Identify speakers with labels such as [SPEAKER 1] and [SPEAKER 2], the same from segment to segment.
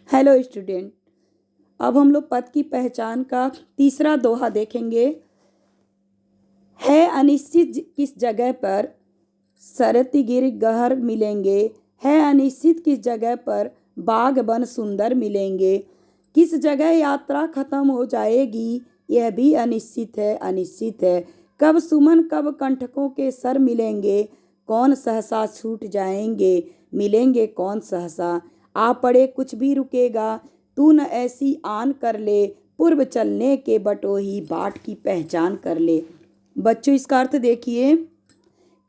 [SPEAKER 1] Hello student. अब हम लोग पद की पहचान का तीसरा दोहा देखेंगे। है अनिश्चित किस जगह पर सरती गिर गहर मिलेंगे, है अनिश्चित किस जगह पर बाग बन सुंदर मिलेंगे, किस जगह यात्रा खत्म हो जाएगी यह भी अनिश्चित है, अनिश्चित है। कब सुमन कब कंठकों के सर मिलेंगे, कौन सहसा छूट जाएंगे, मिलेंगे कौन सहसा। आ पड़े कुछ भी रुकेगा, तू न ऐसी आन कर ले, पूर्व चलने के बटोही बाट की पहचान कर ले। बच्चों, इसका अर्थ देखिए।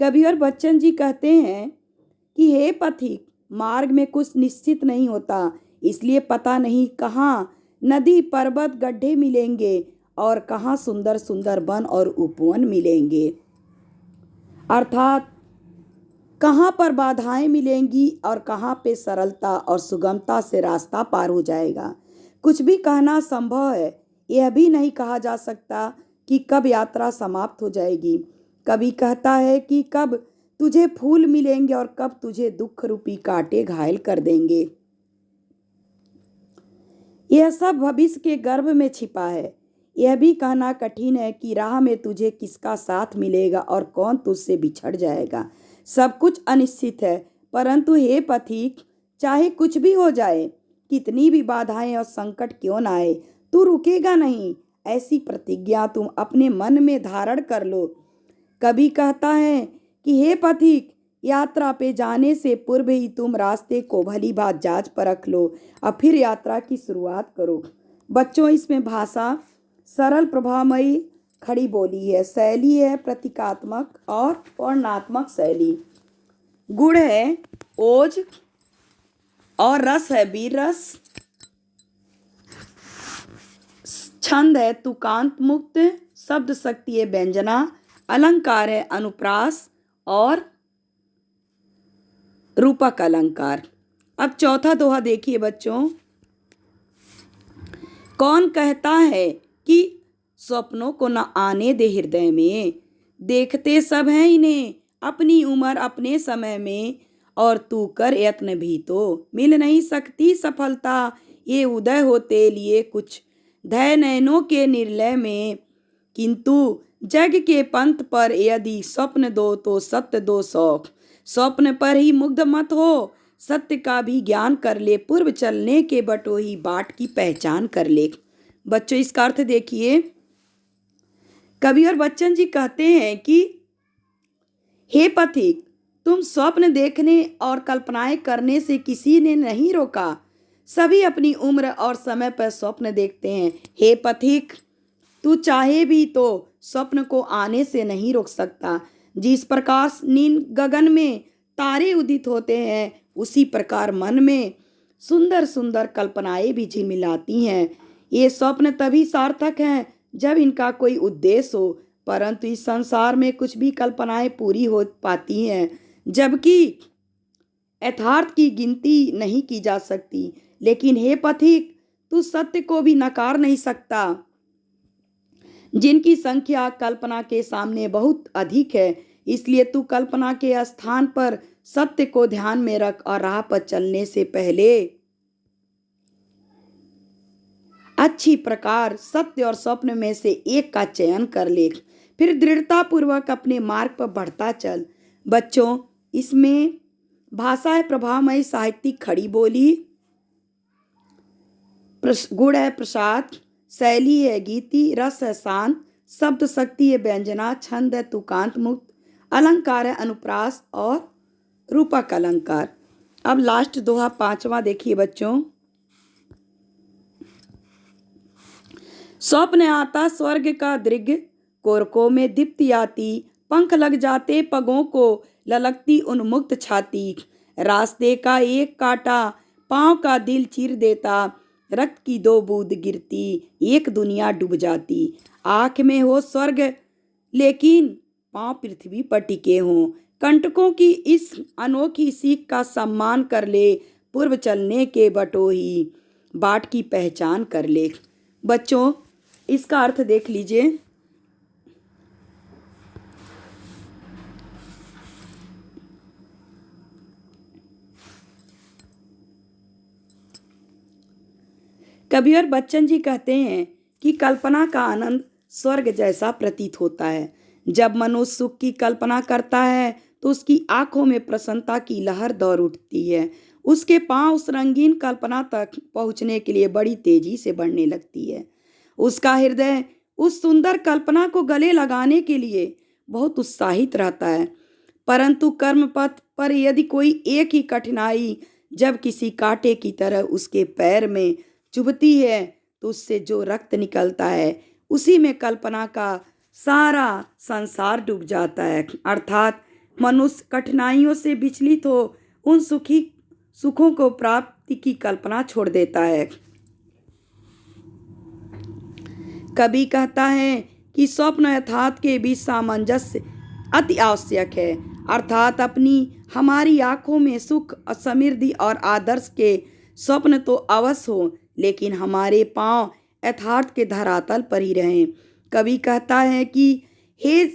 [SPEAKER 1] कबीर बच्चन जी कहते हैं कि हे पथिक, मार्ग में कुछ निश्चित नहीं होता, इसलिए पता नहीं कहाँ नदी पर्वत गड्ढे मिलेंगे और कहाँ सुंदर सुंदर वन और उपवन मिलेंगे। अर्थात कहाँ पर बाधाएं मिलेंगी और कहाँ पे सरलता और सुगमता से रास्ता पार हो जाएगा। कुछ भी कहना संभव है, यह भी नहीं कहा जा सकता कि कब यात्रा समाप्त हो जाएगी। कभी कहता है कि कब तुझे फूल मिलेंगे और कब तुझे दुख रूपी कांटे घायल कर देंगे। यह सब भविष्य के गर्भ में छिपा है। यह भी कहना कठिन है कि राह में तुझे किसका साथ मिलेगा और कौन तुझसे बिछड़ जाएगा। सब कुछ अनिश्चित है, परंतु हे पथिक, चाहे कुछ भी हो जाए, कितनी भी बाधाएं और संकट क्यों न आए, तू रुकेगा नहीं, ऐसी प्रतिज्ञा तुम अपने मन में धारण कर लो। कभी कहता है कि हे पथिक, यात्रा पे जाने से पूर्व ही तुम रास्ते को भली बात जांच परख लो और फिर यात्रा की शुरुआत करो। बच्चों, इसमें भाषा सरल प्रभावमयी खड़ी बोली है, शैली है प्रतीकात्मक और वर्णनात्मक शैली, गुण है ओज और रस है वीर रस, छंद है तुकांत मुक्त, शब्द शक्ति है व्यंजना, अलंकार है अनुप्रास और रूपक अलंकार। अब चौथा दोहा देखिए बच्चों। कौन कहता है कि स्वप्नों को न आने दे हृदय में, देखते सब हैं इन्हें अपनी उम्र अपने समय में, और तू कर यत्न भी तो मिल नहीं सकती सफलता, ये उदय होते लिए कुछ धय नयनों के निर्लय में, किंतु जग के पंथ पर यदि स्वप्न दो तो सत्य दो शौक, स्वप्न पर ही मुग्ध मत हो, सत्य का भी ज्ञान कर ले, पूर्व चलने के बटोही बाट की पहचान कर ले। बच्चों, इसका अर्थ देखिए। कबीर बच्चन जी कहते हैं कि हे पथिक, तुम स्वप्न देखने और कल्पनाएं करने से किसी ने नहीं रोका, सभी अपनी उम्र और समय पर स्वप्न देखते हैं। हे पथिक, तू चाहे भी तो स्वप्न को आने से नहीं रोक सकता। जिस प्रकार नील गगन में तारे उदित होते हैं, उसी प्रकार मन में सुंदर सुंदर कल्पनाएं भी झिलमिलाती हैं। ये स्वप्न तभी सार्थक हैं जब इनका कोई उद्देश्य हो, परंतु इस संसार में कुछ भी कल्पनाएं पूरी हो पाती हैं, जबकि यथार्थ की गिनती नहीं की जा सकती। लेकिन हे पथिक, तू सत्य को भी नकार नहीं सकता, जिनकी संख्या कल्पना के सामने बहुत अधिक है। इसलिए तू कल्पना के स्थान पर सत्य को ध्यान में रख और राह पर चलने से पहले अच्छी प्रकार सत्य और स्वप्न में से एक का चयन कर ले, फिर दृढ़ता पूर्वक अपने मार्ग पर बढ़ता चल। बच्चों, इसमें भाषा है प्रभावमयी साहित्यिक खड़ी बोली, गुण है प्रसाद, शैली है गीति, रस है शांत, शब्द शक्ति है व्यंजना, छंद है तुकांत मुक्त, अलंकार है अनुप्रास और रूपक अलंकार। अब लास्ट दोहा पांचवा देखिए बच्चों। स्वप्न आता स्वर्ग का दृग, कोरकों में दीप्ति आती, पंख लग जाते पगों को, ललकती उन्मुक्त छाती, रास्ते का एक कांटा पांव का दिल चीर देता, रक्त की दो बूंद गिरती, एक दुनिया डूब जाती। आंख में हो स्वर्ग लेकिन पांव पृथ्वी पर टिके हों, कंटकों की इस अनोखी सीख का सम्मान कर ले, पूर्व चलने के बटोही बाट की पहचान कर ले। बच्चों, इसका अर्थ देख लीजिए। कबीर बच्चन जी कहते हैं कि कल्पना का आनंद स्वर्ग जैसा प्रतीत होता है। जब मनुष्य सुख की कल्पना करता है तो उसकी आंखों में प्रसन्नता की लहर दौड़ उठती है। उसके पांव उस रंगीन कल्पना तक पहुंचने के लिए बड़ी तेजी से बढ़ने लगती है। उसका हृदय उस सुंदर कल्पना को गले लगाने के लिए बहुत उत्साहित रहता है। परंतु कर्म पथ पर यदि कोई एक ही कठिनाई जब किसी कांटे की तरह उसके पैर में चुभती है तो उससे जो रक्त निकलता है उसी में कल्पना का सारा संसार डूब जाता है। अर्थात मनुष्य कठिनाइयों से विचलित हो उन सुखों को प्राप्ति की कल्पना छोड़ देता है। कवि कहता है कि स्वप्न यथार्थ के बीच सामंजस्य अति आवश्यक है। अर्थात अपनी हमारी आंखों में सुख समृद्धि और आदर्श के स्वप्न तो अवश्य हो, लेकिन हमारे पांव यथार्थ के धरातल पर ही रहें। कवि कहता है कि हे,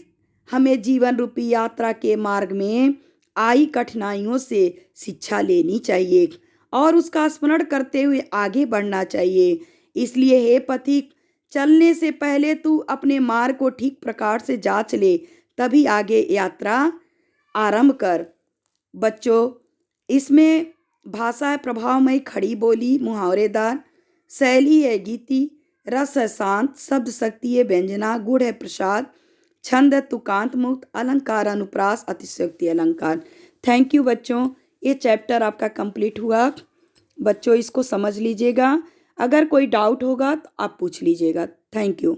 [SPEAKER 1] हमें जीवन रूपी यात्रा के मार्ग में आई कठिनाइयों से शिक्षा लेनी चाहिए और उसका स्मरण करते हुए आगे बढ़ना चाहिए। इसलिए हे पथिक, चलने से पहले तू अपने मार्ग को ठीक प्रकार से जांच ले, तभी आगे यात्रा आरंभ कर। बच्चों, इसमें भाषा है प्रभावमयी, खड़ी बोली, मुहावरेदार, शैली है गीति, रस है शांत, शब्द शक्ति है व्यंजना, गुण है प्रसाद, छंद है तुकांत मुक्त, अलंकार अनुप्रास, अतिशयोक्ति अलंकार। थैंक यू बच्चों, ये चैप्टर आपका कंप्लीट हुआ। बच्चों इसको समझ लीजिएगा, अगर कोई डाउट होगा तो आप पूछ लीजिएगा। Thank you.